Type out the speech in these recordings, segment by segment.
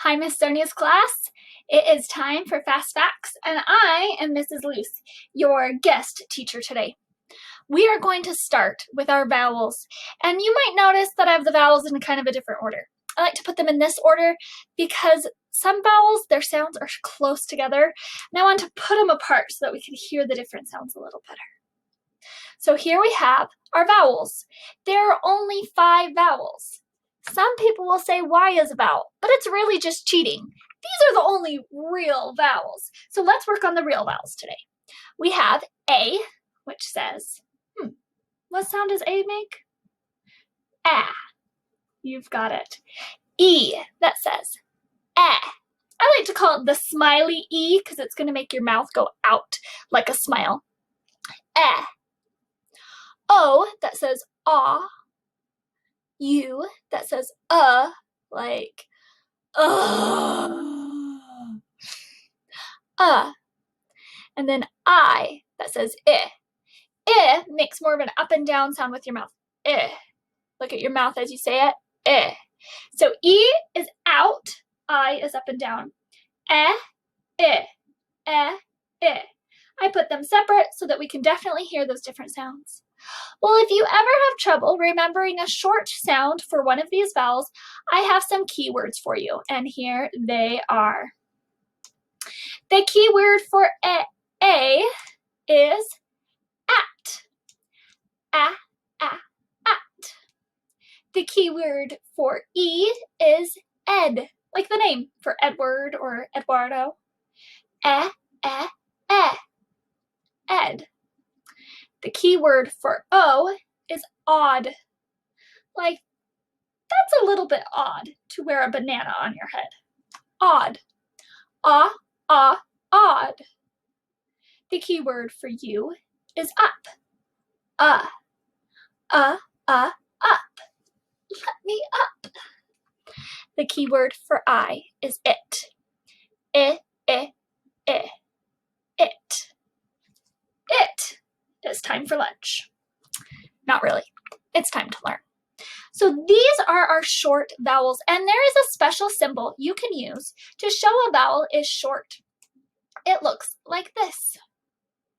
Hi, Miss Sonia's class. It is time for Fast Facts, and I am Mrs. Luce, your guest teacher today. We are going to start with our vowels, and you might notice that I have the vowels in kind of a different order. I like to put them in this order because some vowels, their sounds are close together, and I want to put them apart so that we can hear the different sounds a little better. So here we have our vowels. There are only 5 vowels. Some people will say Y is a vowel, but it's really just cheating. These are the only real vowels. So let's work on the real vowels today. We have A, which says, what sound does A make? Ah. You've got it. E, that says, ah. I like to call it the smiley E because it's going to make your mouth go out like a smile. Ah. O, that says ah. U, that says like and then I, that says I. I makes more of an up and down sound with your mouth. I. Look at your mouth as you say it. I. So E is out, I is up and down. I. I. I put them separate so that we can definitely hear those different sounds. Well, if you ever have trouble remembering a short sound for one of these vowels, I have some keywords for you, and here they are. The keyword for A is at. At. The keyword for E is ed, like the name for Edward or Eduardo. Ed. The keyword for O is odd. Like, that's a little bit odd to wear a banana on your head. Odd. Odd. The keyword for U is up. Up. Let me up. The keyword for I is it. It. It's time for lunch. Not really. It's time to learn. So these are our short vowels, and there is a special symbol you can use to show a vowel is short. It looks like this.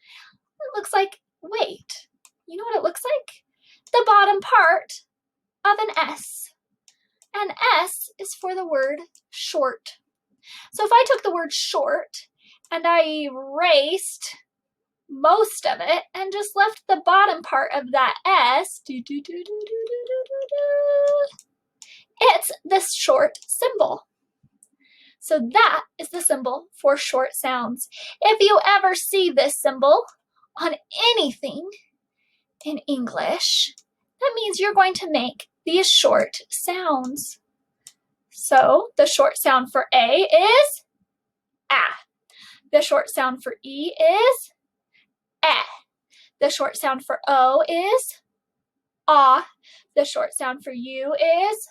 It looks like, wait, you know what it looks like? The bottom part of an S. And S is for the word short. So if I took the word short and I erased most of it and just left the bottom part of that S, it's this short symbol. So that is the symbol for short sounds. If you ever see this symbol on anything in English, that means you're going to make these short sounds. So the short sound for A is ah. The short sound for E is eh. The short sound for O is ah. The short sound for U is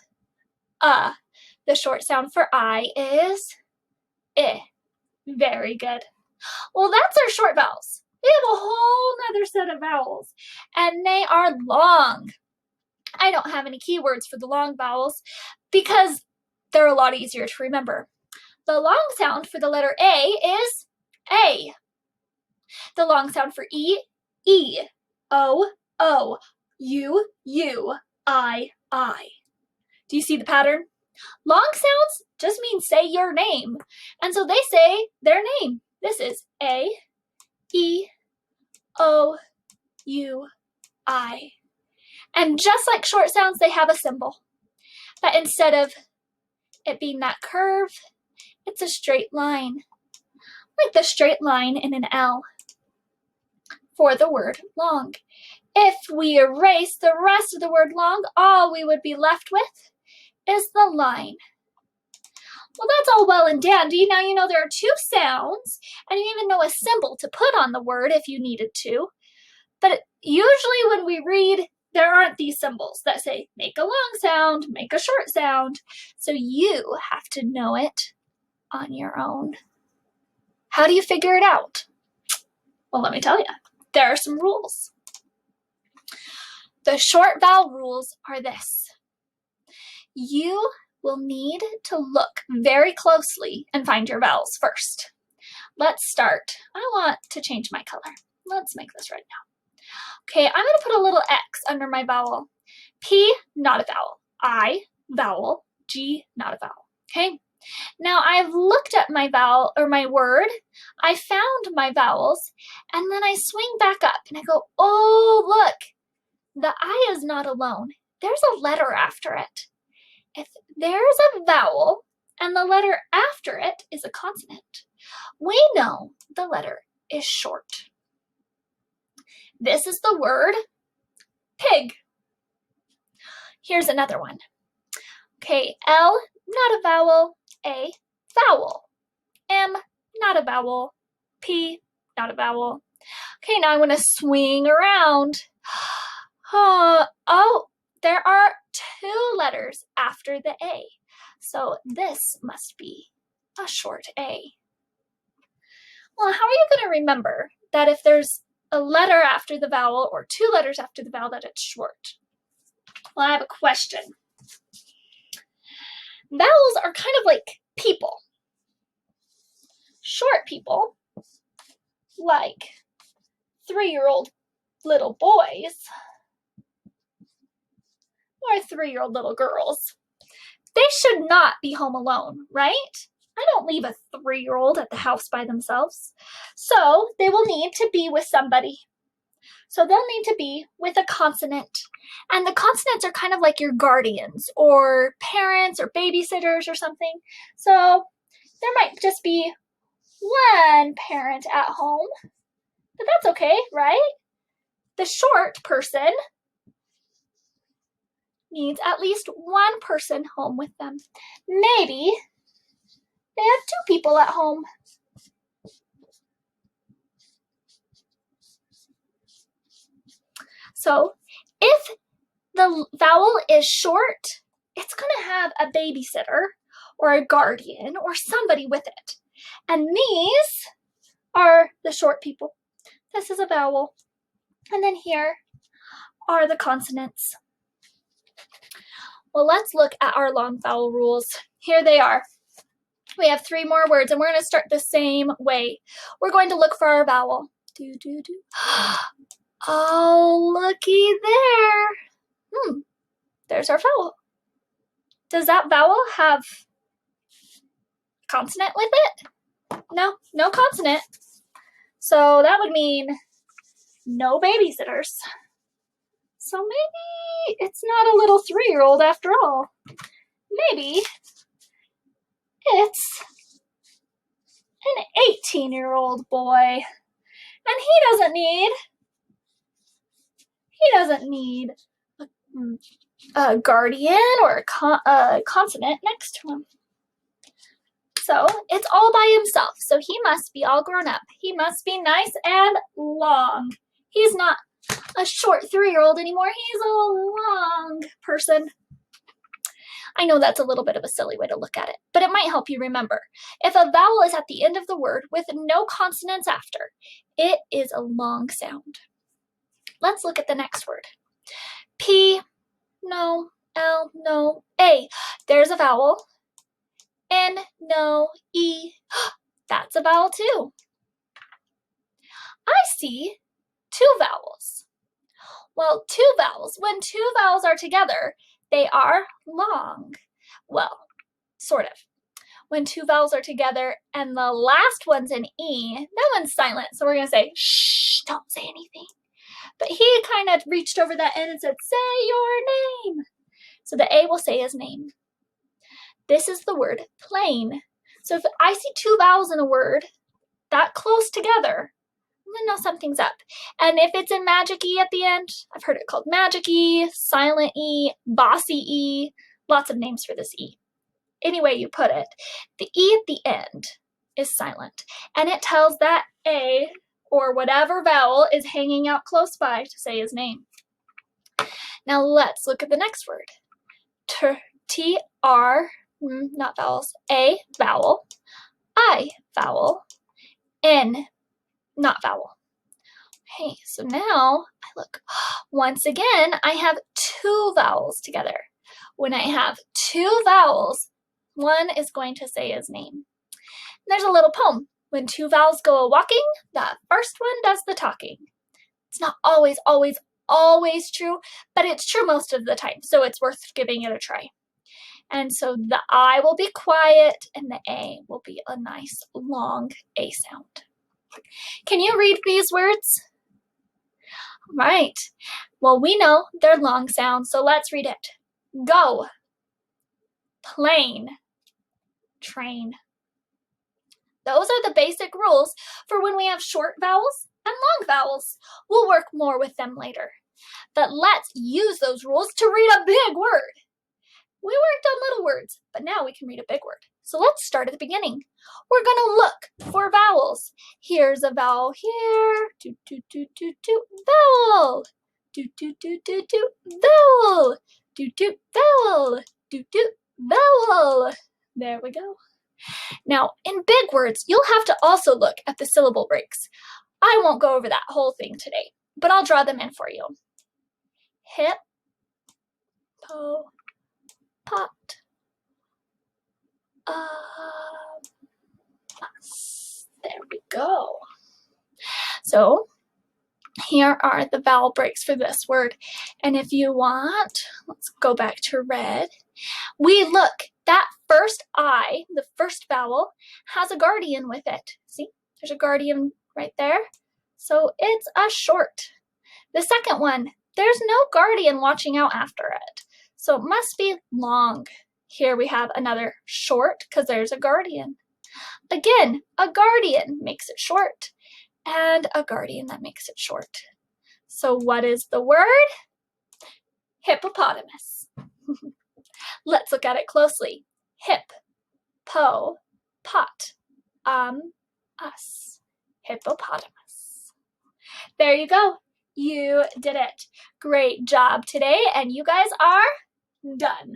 The short sound for I is I. Very good. Well, that's our short vowels. We have a whole nother set of vowels, and they are long. I don't have any keywords for the long vowels because they're a lot easier to remember. The long sound for the letter A is A. The long sound for E, E. O. U, I. Do you see the pattern? Long sounds just mean say your name. And so they say their name. This is A, E, O, U, I. And just like short sounds, they have a symbol. But instead of it being that curve, it's a straight line. Like the straight line in an L for the word long. If we erase the rest of the word long, all we would be left with is the line. Well, that's all well and dandy. Now you know there are 2 sounds, and you even know a symbol to put on the word if you needed to. But usually when we read, there aren't these symbols that say, make a long sound, make a short sound. So you have to know it on your own. How do you figure it out? Well, let me tell you. There are some rules. The short vowel rules are this. You will need to look very closely and find your vowels first. Let's start. I want to change my color. Let's make this red now. Okay, I'm going to put a little X under my vowel. P, not a vowel. I, vowel. G, not a vowel. Okay? Now I've looked at my vowel or my word, I found my vowels, and then I swing back up and I go, oh, look, the I is not alone. There's a letter after it. If there's a vowel and the letter after it is a consonant, we know the letter is short. This is the word pig. Here's another one. Okay, L, not a vowel. A, vowel. M, not a vowel. P, not a vowel. Okay, now I'm going to swing around. Oh, there are 2 letters after the A. So this must be a short A. Well, how are you going to remember that if there's a letter after the vowel or 2 letters after the vowel that it's short? Well, I have a question. Vowels are kind of like people. Short people, like 3-year-old little boys or 3-year-old little girls, they should not be home alone, right? I don't leave a 3-year-old at the house by themselves. So they will need to be with somebody. So they'll need to be with a consonant. And the consonants are kind of like your guardians or parents or babysitters or something. So there might just be one parent at home, but that's okay, right? The short person needs at least one person home with them. Maybe they have 2 people at home. So if the vowel is short, it's going to have a babysitter or a guardian or somebody with it. And these are the short people. This is a vowel. And then here are the consonants. Well, let's look at our long vowel rules. Here they are. We have 3 more words, and we're going to start the same way. We're going to look for our vowel. Do, do, do. Oh, looky there. There's our vowel. Does that vowel have consonant with it? No, no consonant. So that would mean no babysitters. So maybe it's not a little 3-year-old after all. Maybe it's an 18-year-old boy. And he doesn't need a guardian or a consonant next to him. So it's all by himself. So he must be all grown up. He must be nice and long. He's not a short 3-year-old anymore. He's a long person. I know that's a little bit of a silly way to look at it, but it might help you remember. If a vowel is at the end of the word with no consonants after, it is a long sound. Let's look at the next word. P, no. L, no. A, there's a vowel. N, no. E, that's a vowel too. I see 2 vowels. Well, 2 vowels. When 2 vowels are together, they are long. Well, sort of. When 2 vowels are together and the last one's an E, that one's silent. So we're going to say, shh, don't say anything. But he kind of reached over that end and said, say your name. So the A will say his name. This is the word plain. So if I see 2 vowels in a word that close together, I'm gonna know something's up. And if it's a magic E at the end, I've heard it called magic E, silent E, bossy E, lots of names for this E. Any way you put it, the E at the end is silent. And it tells that A or whatever vowel is hanging out close by to say his name. Now let's look at the next word. T-R, not vowels, A, vowel, I, vowel, N, not vowel. Okay, so now I look. Once again, I have 2 vowels together. when I have two vowels, one is going to say his name. There's a little poem. When two vowels go a-walking, the first one does the talking. It's not always, always, always true, but it's true most of the time, so it's worth giving it a try. And so the I will be quiet and the A will be a nice long A sound. Can you read these words? Right. Well, we know they're long sounds, so let's read it. Go, plane, train. Those are the basic rules for when we have short vowels and long vowels. We'll work more with them later. But let's use those rules to read a big word. We worked on little words, but now we can read a big word. So let's start at the beginning. We're going to look for vowels. Here's a vowel here. Do, do, do, do, do, vowel. Do, do, do, do, do, vowel. Do, do, vowel. Do, do, vowel. There we go. Now, in big words, you'll have to also look at the syllable breaks. I won't go over that whole thing today, but I'll draw them in for you. Hip, po, pot, there we go. So here are the vowel breaks for this word. And if you want, let's go back to red. We look, that first I, the first vowel, has a guardian with it. See, there's a guardian right there. So it's a short. The second one, there's no guardian watching out after it. So it must be long. Here we have another short because there's a guardian. Again, a guardian makes it short, and a guardian that makes it short. So what is the word? Hippopotamus. Let's look at it closely. Hip, po, pot, us. Hippopotamus. There you go. You did it. Great job today, and you guys are done.